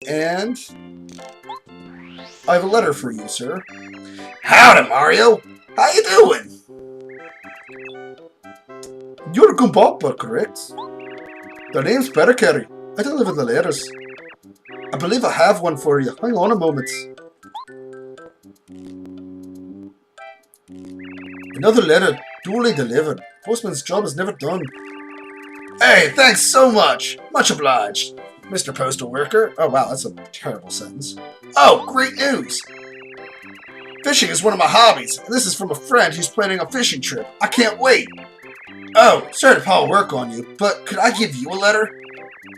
And I have a letter for you, sir. Howdy, Mario. How you doing? You're a Blooper, correct? The name's Berry. I deliver the letters. I believe I have one for you. Hang on a moment. Another letter, duly delivered. Postman's job is never done. Hey, thanks so much. Much obliged, Mr. Postal Worker. Oh, wow, that's a terrible sentence. Oh, great news. Fishing is one of my hobbies, and this is from a friend who's planning a fishing trip. I can't wait. Oh, sorry to pile work on you, but could I give you a letter?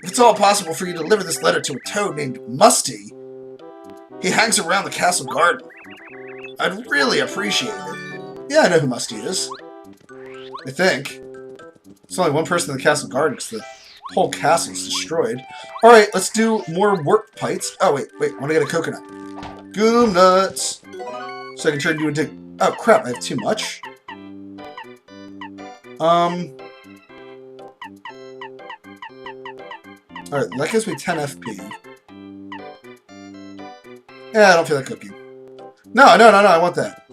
If it's all possible for you to deliver this letter to a toad named Musty, he hangs around the castle garden. I'd really appreciate it. Yeah, I know who Musty is. I think. There's only one person in the castle garden because the whole castle's destroyed. Alright, let's do more work pites. Oh, wait, I want to get a coconut. Goom nuts! So I can turn you into... Oh, crap, I have too much. Alright, that gives me 10 FP. Yeah, I don't feel like cooking. No, I want that.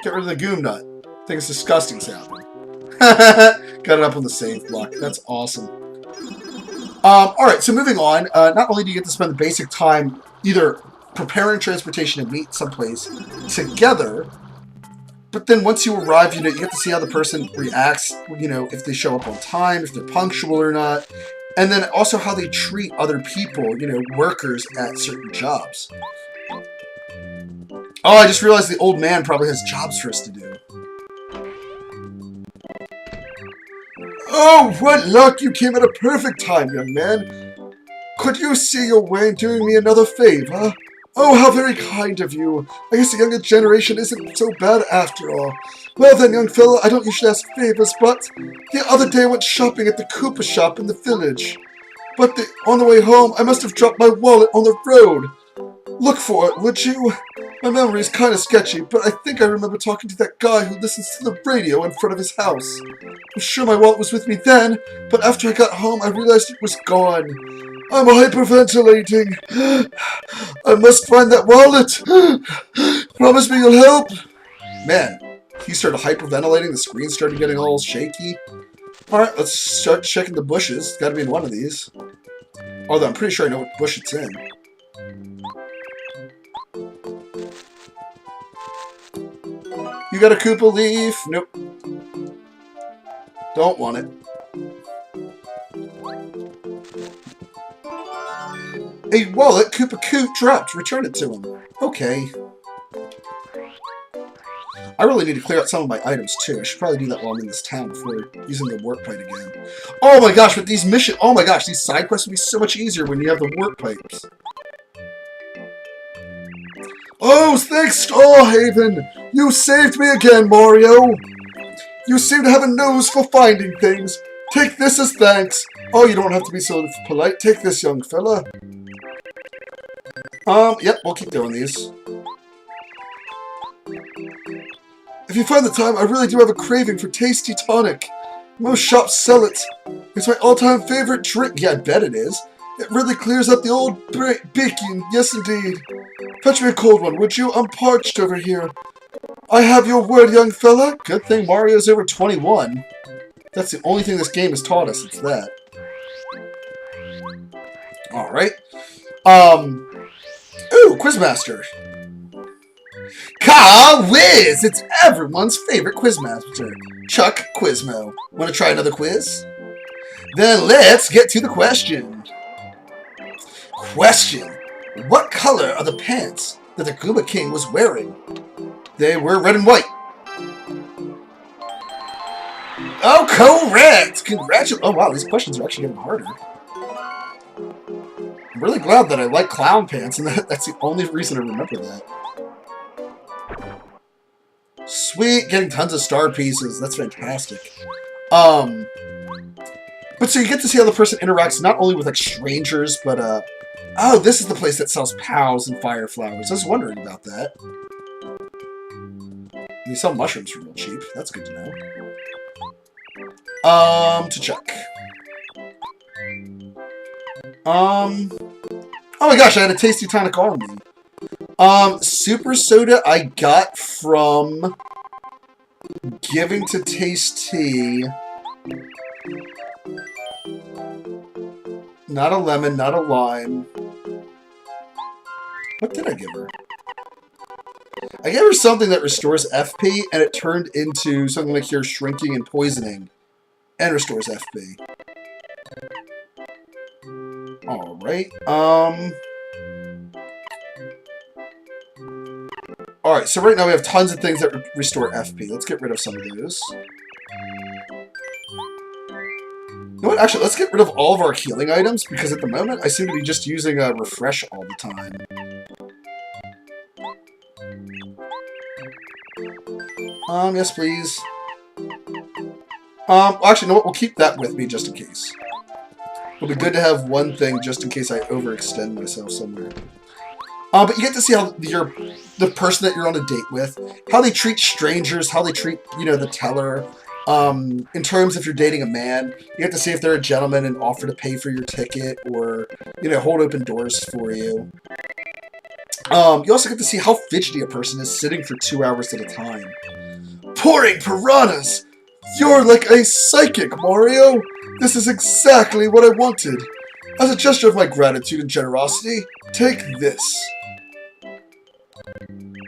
Get rid of the goom nut. I think it's disgusting sounding. Got it up on the save block. That's awesome. Alright, so moving on. Not only do you get to spend the basic time either preparing transportation and meet someplace together, but then once you arrive, you get to see how the person reacts, if they show up on time, if they're punctual or not, and then also how they treat other people, workers at certain jobs. Oh, I just realized the old man probably has jobs for us to do. Oh, what luck! You came at a perfect time, young man. Could you see your way in doing me another favor? Oh, how very kind of you. I guess the younger generation isn't so bad after all. Well then, young fella, I don't usually ask favors, but the other day I went shopping at the Cooper shop in the village. But on the way home, I must have dropped my wallet on the road. Look for it, would you? My memory is kind of sketchy, but I think I remember talking to that guy who listens to the radio in front of his house. I'm sure my wallet was with me then, but after I got home, I realized it was gone. I'm hyperventilating. I must find that wallet. Promise me you'll help. Man, he started hyperventilating. The screen started getting all shaky. Alright, let's start checking the bushes. It's gotta be in one of these. Although I'm pretty sure I know what bush it's in. You got a Koopa leaf? Nope. Don't want it. A wallet Koopa Coot dropped. Return it to him. Okay. I really need to clear out some of my items too. I should probably do that while I'm in this town before using the work pipe again. Oh my gosh, with these missions, oh my gosh, these side quests would be so much easier when you have the work pipes. Oh, thanks, Starhaven! You saved me again, Mario! You seem to have a nose for finding things. Take this as thanks. Oh, you don't have to be so polite. Take this, young fella. Yep, we'll keep doing these. If you find the time, I really do have a craving for tasty tonic. Most shops sell it. It's my all-time favorite drink. Yeah, I bet it is. It really clears up the old baking. Yes, indeed. Fetch me a cold one, would you? I'm parched over here. I have your word, young fella. Good thing Mario's over 21. That's the only thing this game has taught us. It's that. Alright. Ooh, Quizmaster. Car-whiz! It's everyone's favorite Quizmaster, Chuck Quizmo. Want to try another quiz? Then let's get to the question. Question. What color are the pants that the Goomba King was wearing? They were red and white. Oh, correct! Congratulations. Oh, wow, these questions are actually getting harder. I'm really glad that I like clown pants, and that's the only reason I remember that. Sweet, getting tons of star pieces. That's fantastic. But so you get to see how the person interacts not only with, like, strangers, but, oh, this is the place that sells POWs and fire flowers. I was wondering about that. They sell mushrooms for real cheap. That's good to know. To check. Oh my gosh, I had a tasty tonic on me. Super soda I got from giving to Tasty. Not a lemon, not a lime. What did I give her? I gave her something that restores FP, and it turned into something like here, shrinking and poisoning, and restores FP. Alright, Alright, so right now we have tons of things that restore FP. Let's get rid of some of those. You know what? Actually, let's get rid of all of our healing items, because at the moment I seem to be just using a refresh all the time. Yes, please. Actually, you know what? We'll keep that with me just in case. It'll be good to have one thing just in case I overextend myself somewhere. But you get to see how the person that you're on a date with, how they treat strangers, how they treat, you know, the teller. In terms if you're dating a man, you get to see if they're a gentleman and offer to pay for your ticket or, you know, hold open doors for you. You also get to see how fidgety a person is sitting for 2 hours at a time. Pouring piranhas! You're like a psychic, Mario! This is exactly what I wanted. As a gesture of my gratitude and generosity, take this.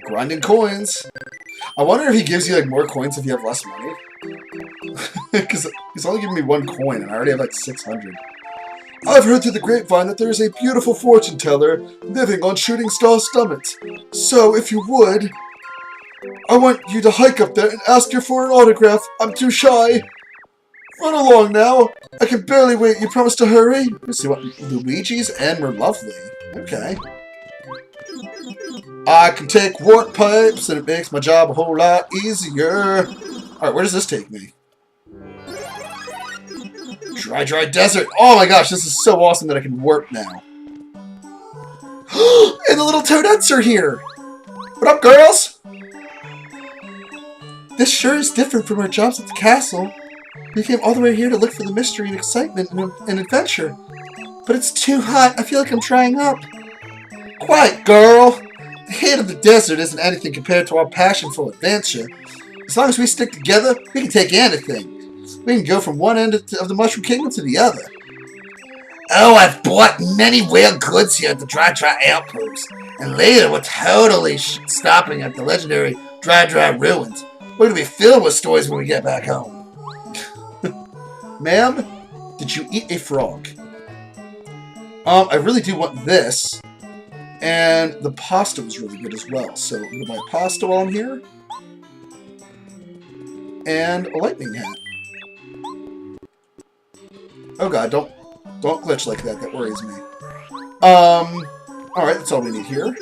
Grinding coins. I wonder if he gives you like more coins if you have less money. Because he's only giving me 1 coin and I already have like 600. I've heard through the grapevine that there is a beautiful fortune teller living on shooting star stomachs. So if you would, I want you to hike up there and ask her for an autograph. I'm too shy. Run along now. I can barely wait. You promised to hurry? Let's see what Luigi's and we're lovely. Okay. I can take warp pipes and it makes my job a whole lot easier. Alright, where does this take me? Dry desert. Oh my gosh, this is so awesome that I can warp now. And the little toadettes are here. What up, girls? This sure is different from our jobs at the castle. We came all the way here to look for the mystery and excitement and adventure. But it's too hot. I feel like I'm drying up. Quiet, girl. The heat of the desert isn't anything compared to our passion for adventure. As long as we stick together, we can take anything. We can go from one end of the Mushroom Kingdom to the other. Oh, I've bought many rare goods here at the Dry Outpost. And later, we're totally stopping at the legendary Dry Ruins. We're going to be filled with stories when we get back home. Ma'am, did you eat a frog? I really do want this. And the pasta was really good as well. So I'm going to buy pasta while I'm here. And a lightning hat. Oh god, don't glitch like that. That worries me. Alright, that's all we need here.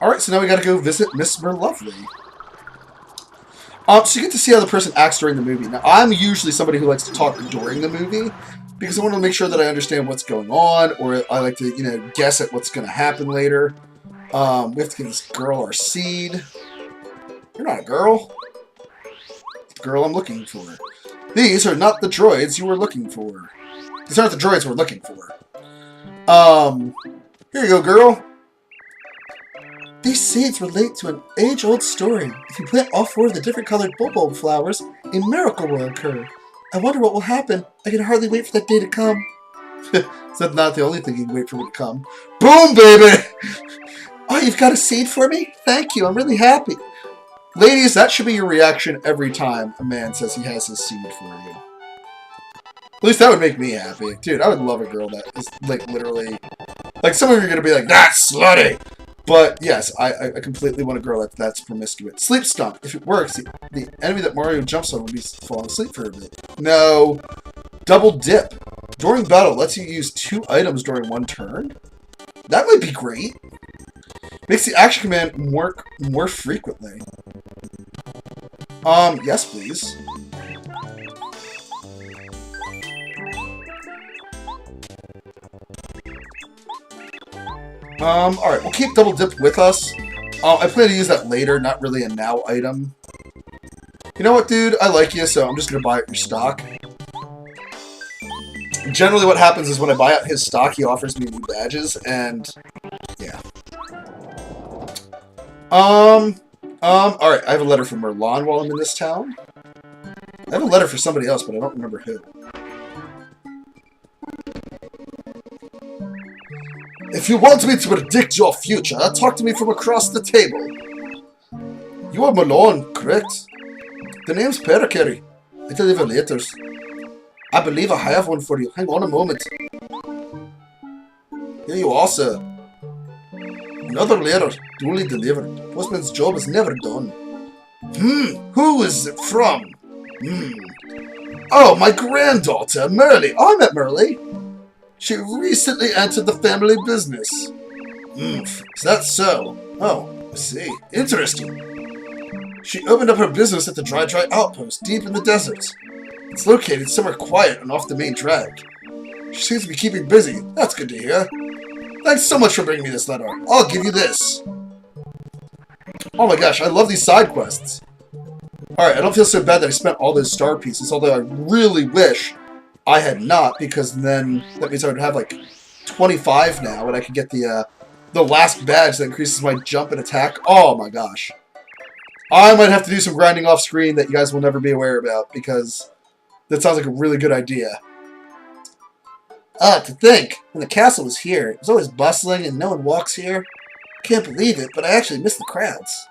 Alright, so now we gotta go visit Miss Merlovely. So you get to see how the person acts during the movie. Now, I'm usually somebody who likes to talk during the movie, because I want to make sure that I understand what's going on, or I like to, you know, guess at what's going to happen later. We have to give this girl our seed. You're not a girl. The girl I'm looking for. These are not the droids you were looking for. These aren't the droids we're looking for. Here you go, girl. These seeds relate to an age-old story. If you plant all 4 of the different colored bulb flowers, a miracle will occur. I wonder what will happen. I can hardly wait for that day to come. Is that not the only thing you can wait for it to come? Boom, baby! Oh, you've got a seed for me? Thank you, I'm really happy. Ladies, that should be your reaction every time a man says he has his seed for you. At least that would make me happy. Dude, I would love a girl that is, like, literally... Like, some of you are going to be like, that's slutty! But, yes, I completely want a girl that's promiscuous. Sleep Stump. If it works, the enemy that Mario jumps on will be falling asleep for a bit. No. Double Dip. During battle, lets you use 2 items during 1 turn. That might be great. Makes the action command work more frequently. Yes, please. Alright, we'll keep Double Dip with us. I plan to use that later, not really a now item. You know what, dude? I like you, so I'm just gonna buy up your stock. generally what happens is when I buy out his stock, he offers me new badges, and yeah. Alright, I have a letter from Merlon while I'm in this town. I have a letter for somebody else, but I don't remember who. If you want me to predict your future, talk to me from across the table. You are Malone, correct? The name's Pericary. I deliver letters. I believe I have one for you. Hang on a moment. Here you are, sir. Another letter, duly delivered. Postman's job is never done. Who is it from? Oh, my granddaughter, Merle. Oh, I met Merle. She recently entered the family business. Is that so? Oh, I see. Interesting. She opened up her business at the Dry Outpost, deep in the desert. It's located somewhere quiet and off the main drag. She seems to be keeping busy. That's good to hear. Thanks so much for bringing me this letter. I'll give you this. Oh my gosh, I love these side quests. Alright, I don't feel so bad that I spent all those star pieces, although I really wish I had not, because then that means I would have like 25 now, and I could get the last badge that increases my jump and attack. Oh my gosh. I might have to do some grinding off screen that you guys will never be aware about, because that sounds like a really good idea. To think, when the castle was here, it was always bustling and no one walks here. Can't believe it, but I actually miss the crowds.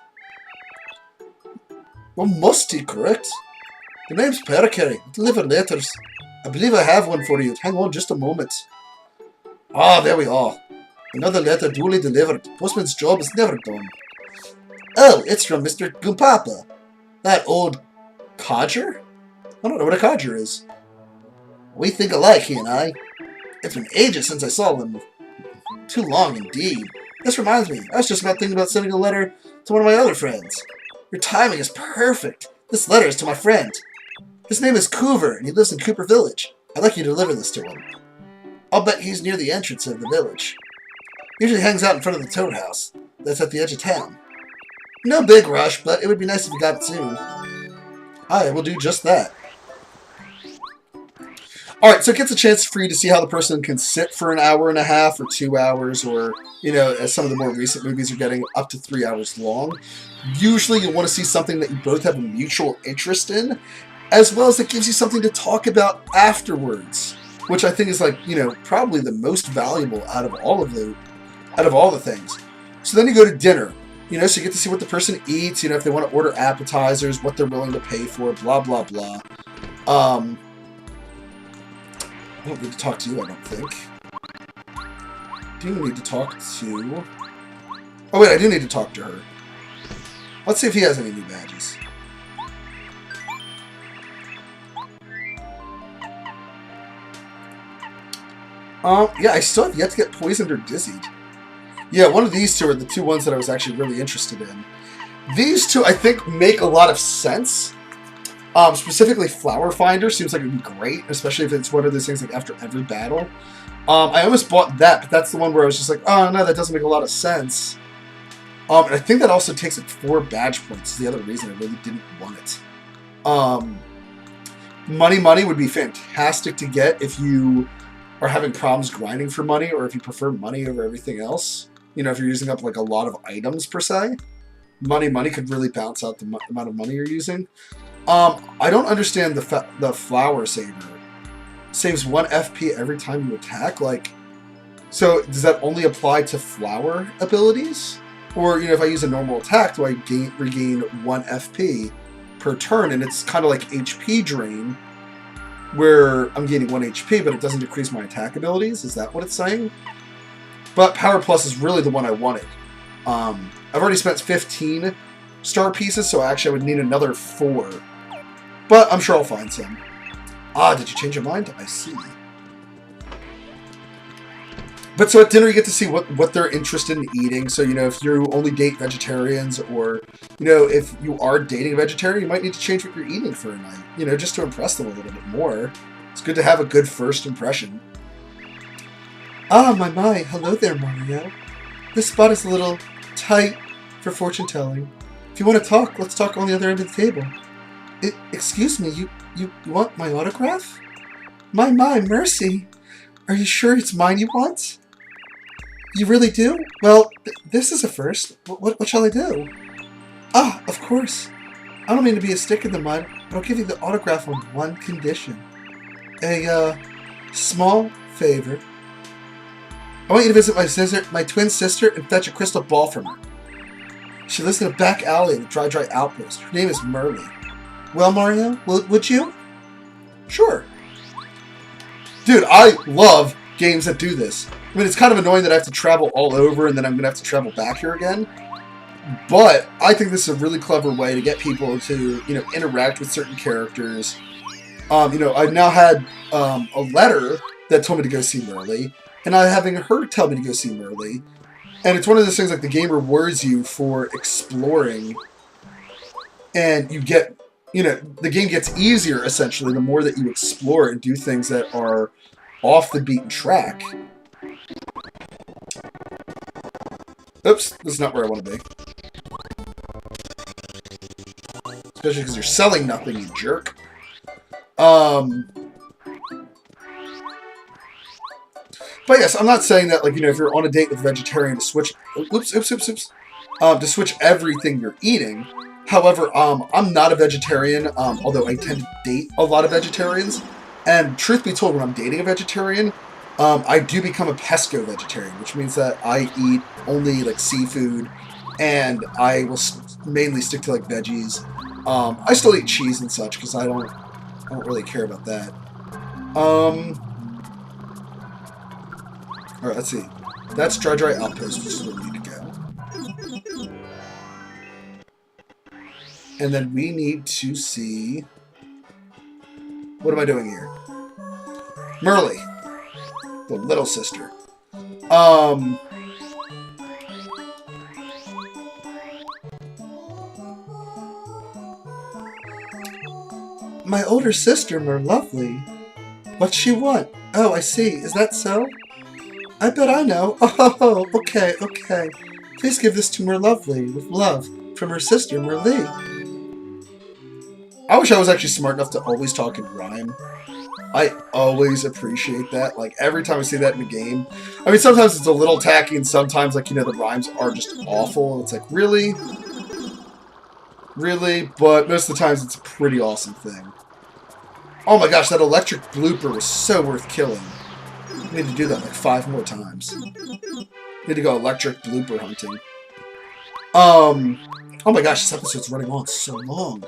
Well, musty, correct? The name's Pericary. Deliver letters. I believe I have one for you. Hang on just a moment. Ah, there we are. Another letter duly delivered. Postman's job is never done. Oh, it's from Mr. Goompapa. That old codger? I don't know what a codger is. We think alike, he and I. It's been ages since I saw them. Too long, indeed. This reminds me, I was just about thinking about sending a letter to one of my other friends. Your timing is perfect. This letter is to my friend. His name is Coover, and he lives in Cooper Village. I'd like you to deliver this to him. I'll bet he's near the entrance of the village. Usually hangs out in front of the Toad House. That's at the edge of town. No big rush, but it would be nice if you got it soon. I will do just that. Alright, so it gets a chance for you to see how the person can sit for an hour and a half or 2 hours, or, you know, as some of the more recent movies are getting, up to 3 hours long. Usually you'll want to see something that you both have a mutual interest in, as well as it gives you something to talk about afterwards, which I think is, like, you know, probably the most valuable out of all the things. So then you go to dinner, you know, so you get to see what the person eats, you know, if they want to order appetizers, what they're willing to pay for, blah, blah, blah. I don't need to talk to you, I don't think. Do you need to talk to... Oh wait, I do need to talk to her. Let's see if he has any new badges. Yeah, I still have yet to get poisoned or dizzied. Yeah, one of these two are the two ones that I was actually really interested in. These two, I think, make a lot of sense. Specifically, Flower Finder seems like it would be great, especially if it's one of those things like after every battle. I almost bought that, but that's the one where I was just like, oh no, that doesn't make a lot of sense. And I think that also takes like 4 badge points. Is the other reason I really didn't want it. Money would be fantastic to get if you are having problems grinding for money, or if you prefer money over everything else. You know, if you're using up like a lot of items per se. Money could really balance out the amount of money you're using. I don't understand the Flower Saver. Saves 1 FP every time you attack. Like, so does that only apply to flower abilities? Or, you know, if I use a normal attack, do I regain 1 FP per turn? And it's kind of like HP drain, where I'm gaining 1 HP, but it doesn't decrease my attack abilities. Is that what it's saying? But Power Plus is really the one I wanted. I've already spent 15 star pieces, so actually I would need another 4. But I'm sure I'll find some. Ah, did you change your mind? I see. But so at dinner you get to see what they're interested in eating. So, you know, if you only date vegetarians, or, you know, if you are dating a vegetarian, you might need to change what you're eating for a night. You know, just to impress them a little bit more. It's good to have a good first impression. Ah, my. Hello there, Mario. This spot is a little tight for fortune telling. If you want to talk, let's talk on the other end of the table. Excuse me, you want my autograph? My, mercy. Are you sure it's mine you want? You really do? Well, this is a first. What shall I do? Ah, of course. I don't mean to be a stick in the mud, but I'll give you the autograph on one condition. A, small favor. I want you to visit my twin sister and fetch a crystal ball from her. She lives in a back alley in the Dry Outpost. Her name is Merly. Well, Mario, would you? Sure. Dude, I love games that do this. I mean, it's kind of annoying that I have to travel all over and then I'm going to have to travel back here again. But I think this is a really clever way to get people to, you know, interact with certain characters. You know, I've now had a letter that told me to go see Merly, and I'm having her tell me to go see Merly. And it's one of those things like the game rewards you for exploring, and you get, you know, the game gets easier essentially the more that you explore and do things that are off the beaten track. Oops, this is not where I want to be. Especially because you're selling nothing, you jerk. But yes, I'm not saying that, like, you know, if you're on a date with a vegetarian to switch... to switch everything you're eating. However, I'm not a vegetarian, although I tend to date a lot of vegetarians. And truth be told, when I'm dating a vegetarian, I do become a pesco vegetarian, which means that I eat only, like, seafood, and I will mainly stick to, like, veggies. I still eat cheese and such, because I don't really care about that. Alright, let's see. That's Dry Outpost, which is where we need to go. And then we need to see... What am I doing here? Merly. The little sister. My older sister, Merlovely. What's she want? Oh, I see. Is that so? I bet I know. Oh, okay. Please give this to Merlovely with love from her sister, Merly. I wish I was actually smart enough to always talk in rhyme. I always appreciate that. Like, every time I see that in a game. I mean, sometimes it's a little tacky, and sometimes, like, you know, the rhymes are just awful. And it's like, really? Really? But most of the times, it's a pretty awesome thing. Oh my gosh, that electric blooper was so worth killing. I need to do that like 5 more times. Need to go electric blooper hunting. Oh my gosh, this episode's running on so long.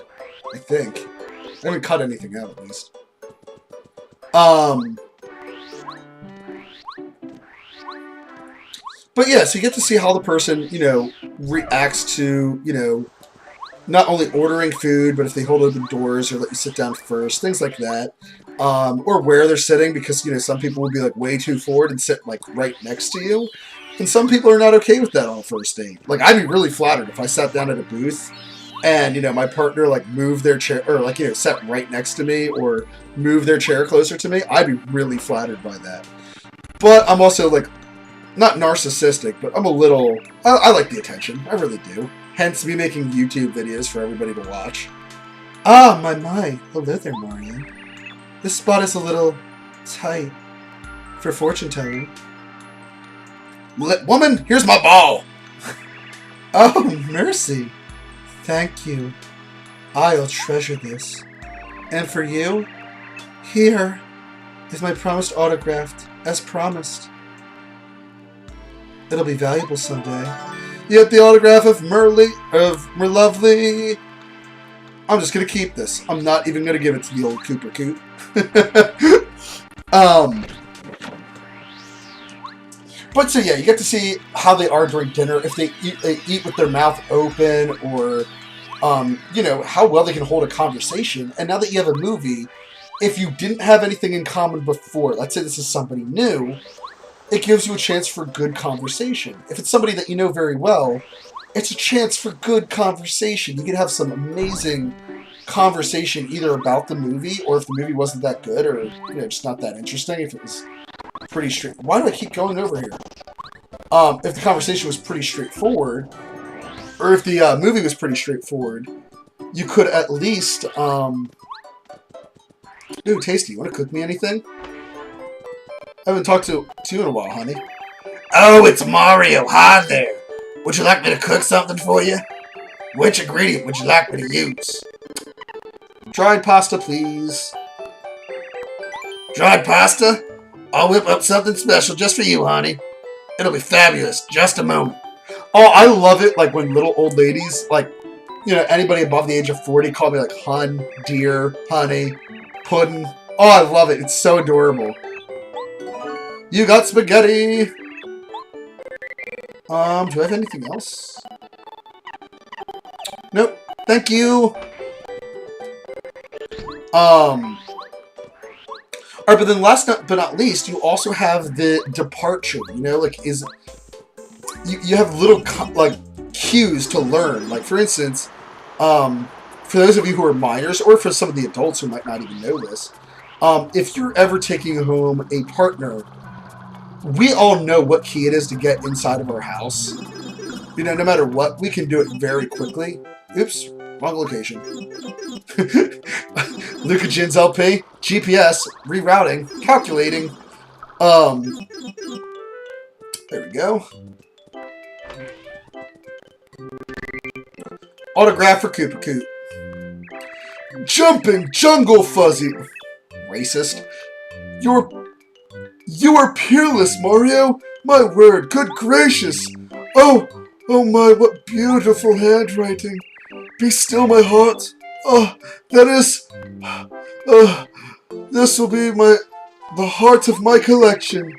I think. I haven't cut anything out, at least. But yeah, so you get to see how the person, you know, reacts to, you know, not only ordering food, but if they hold open doors or let you sit down first, things like that. Or where they're sitting, because, you know, some people will be, like, way too forward and sit, like, right next to you. And some people are not okay with that on a first date. Like, I'd be really flattered if I sat down at a booth and, you know, my partner, like, moved their chair, or, like, you know, sat right next to me, or moved their chair closer to me. I'd be really flattered by that. But I'm also, like, not narcissistic, but I'm a little... I like the attention. I really do. Hence me making YouTube videos for everybody to watch. Ah, my. Hello there, Mario. This spot is a little tight for fortune telling. Woman, here's my ball! Oh, mercy. Thank you. I'll treasure this. And for you, here is my promised autograph, as promised. It'll be valuable someday. You get the autograph of Merlovely. I'm just gonna keep this. I'm not even gonna give it to the old Cooper Coot. But so yeah, you get to see how they are during dinner. If they eat with their mouth open, or you know, how well they can hold a conversation. And now that you have a movie, if you didn't have anything in common before, let's say this is somebody new, it gives you a chance for good conversation. If it's somebody that you know very well, it's a chance for good conversation. You can have some amazing conversation either about the movie, or if the movie wasn't that good, or, you know, just not that interesting, if it was pretty straight. Why do I keep going over here? If the conversation was pretty straightforward, or if the movie was pretty straightforward, you could at least, ooh, Tasty, you want to cook me anything? I haven't talked to you in a while, honey. Oh, it's Mario. Hi there. Would you like me to cook something for you? Which ingredient would you like me to use? Dried pasta, please. Dried pasta? I'll whip up something special just for you, honey. It'll be fabulous. Just a moment. Oh, I love it, like, when little old ladies, like, you know, anybody above the age of 40 call me, like, hun, dear, honey, puddin'. Oh, I love it. It's so adorable. You got spaghetti. Do I have anything else? Nope. Thank you. Alright, but then last but not least, you also have the departure, you know, like, you have little, like, cues to learn. Like, for instance, for those of you who are minors, or for some of the adults who might not even know this, if you're ever taking home a partner, we all know what key it is to get inside of our house. You know, no matter what, we can do it very quickly. Oops, wrong location. Luca Jin's LP, GPS, rerouting, calculating. There we go. Autograph for Koopa. Jumping Jungle Fuzzy. Racist. You are peerless, Mario. My word, good gracious. Oh my, what beautiful handwriting. Be still, my heart. Oh, that is... this will be the heart of my collection.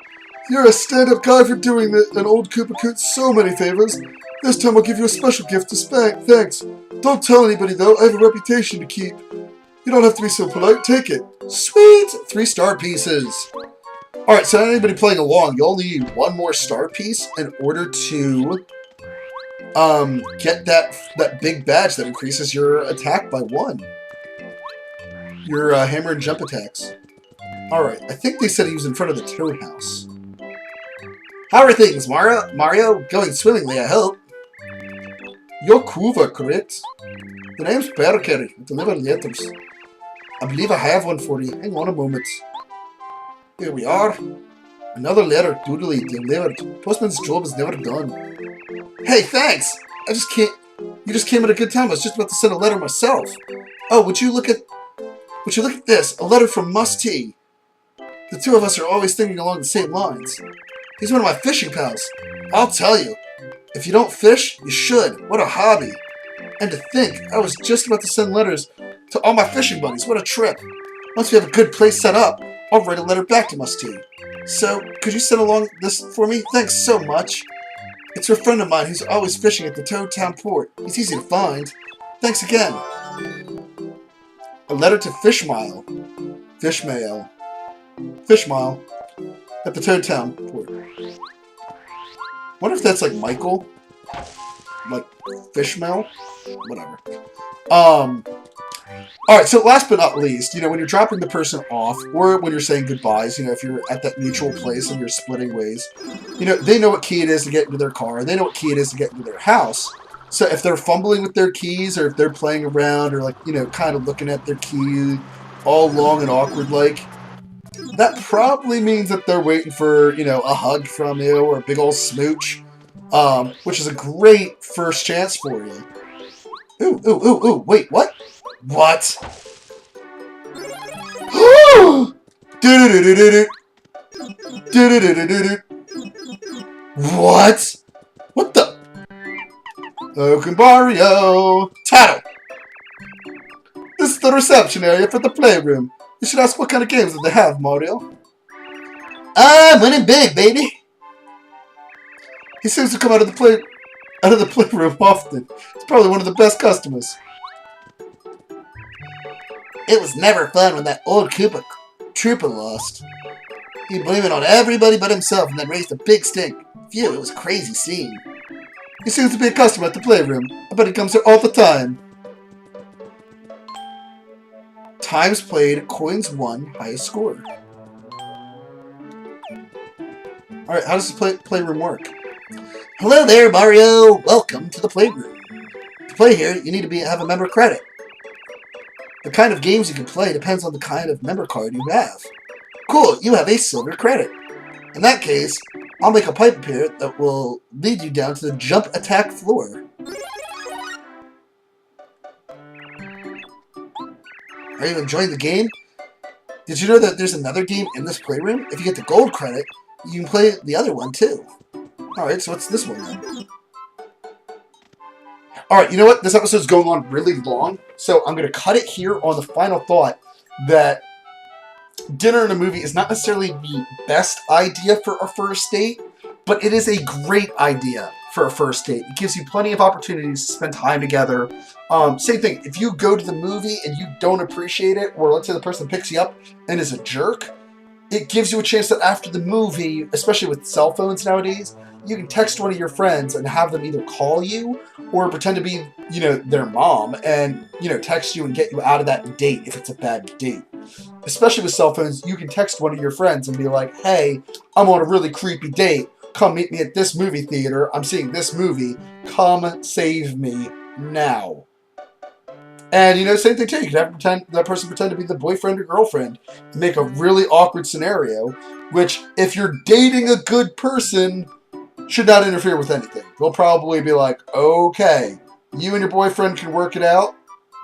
You're a stand-up guy for doing an old Koopa so many favors. This time I'll give you a special gift to spank. Thanks. Don't tell anybody, though. I have a reputation to keep. You don't have to be so polite. Take it. Sweet! 3 star pieces. Alright, so anybody playing along, you only need 1 more star piece in order to get that big badge that increases your attack by 1. Your hammer and jump attacks. Alright, I think they said he was in front of the Toad House. How are things, Mario? Going swimmingly, I hope. You're Kuva, correct? The name's Berker. I deliver letters. I believe I have one for you. Hang on a moment. Here we are. Another letter, duly delivered. Postman's job is never done. Hey, thanks! You just came at a good time. I was just about to send a letter myself. Oh, would you look at this? A letter from Musty. The two of us are always thinking along the same lines. He's one of my fishing pals. I'll tell you. If you don't fish, you should. What a hobby. And to think, I was just about to send letters to all my fishing buddies. What a trip. Once we have a good place set up, I'll write a letter back to Musty. So, could you send along this for me? Thanks so much. It's a friend of mine who's always fishing at the Toad Town port. He's easy to find. Thanks again. A letter to Fishmile. Fishmail. Fishmile. At the Toad Town port. Wonder if that's like Michael? Like Fishmail? Whatever. Alright, so last but not least, you know, when you're dropping the person off, or when you're saying goodbyes, you know, if you're at that mutual place and you're splitting ways, you know, they know what key it is to get into their car, and they know what key it is to get into their house. So if they're fumbling with their keys, or if they're playing around, or like, you know, kind of looking at their key all long and awkward like, that probably means that they're waiting for, you know, a hug from you, or a big old smooch, which is a great first chance for you. Ooh, wait, what? What? What? What the? Open Mario! Tattle! This is the reception area for the playroom. You should ask what kind of games that they have, Mario. I'm winning big, baby! He seems to come out of the playroom often. He's probably one of the best customers. It was never fun when that old Koopa Trooper lost. He blamed it on everybody but himself and then raised a big stink. Phew, it was a crazy scene. He seems to be a customer at the playroom. I bet he comes here all the time. Times played, coins won, highest score. Alright, how does the playroom work? Hello there, Mario! Welcome to the playroom. To play here, you need to have a member credit. The kind of games you can play depends on the kind of member card you have. Cool, you have a silver credit. In that case, I'll make a pipe appear that will lead you down to the jump attack floor. Are you enjoying the game? Did you know that there's another game in this playroom? If you get the gold credit, you can play the other one too. Alright, so what's this one then? Alright, you know what? This episode's going on really long, so I'm going to cut it here on the final thought that dinner in a movie is not necessarily the best idea for a first date, but it is a great idea for a first date. It gives you plenty of opportunities to spend time together. Same thing, if you go to the movie and you don't appreciate it, or let's say the person picks you up and is a jerk, it gives you a chance that after the movie, especially with cell phones nowadays, you can text one of your friends and have them either call you or pretend to be, their mom and, text you and get you out of that date if it's a bad date. Especially with cell phones, you can text one of your friends and be like, hey, I'm on a really creepy date. Come meet me at this movie theater. I'm seeing this movie. Come save me now. And, same thing too. You can have that person pretend to be the boyfriend or girlfriend and make a really awkward scenario, which, if you're dating a good person, should not interfere with anything. They'll probably be like, okay, you and your boyfriend can work it out.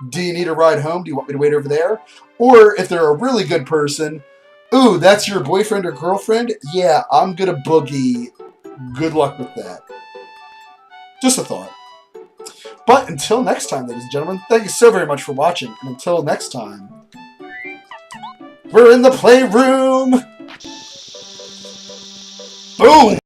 Do you need a ride home? Do you want me to wait over there? Or if they're a really good person, ooh, that's your boyfriend or girlfriend? Yeah, I'm gonna boogie. Good luck with that. Just a thought. But until next time, ladies and gentlemen, thank you so very much for watching. And until next time, we're in the playroom! Boom!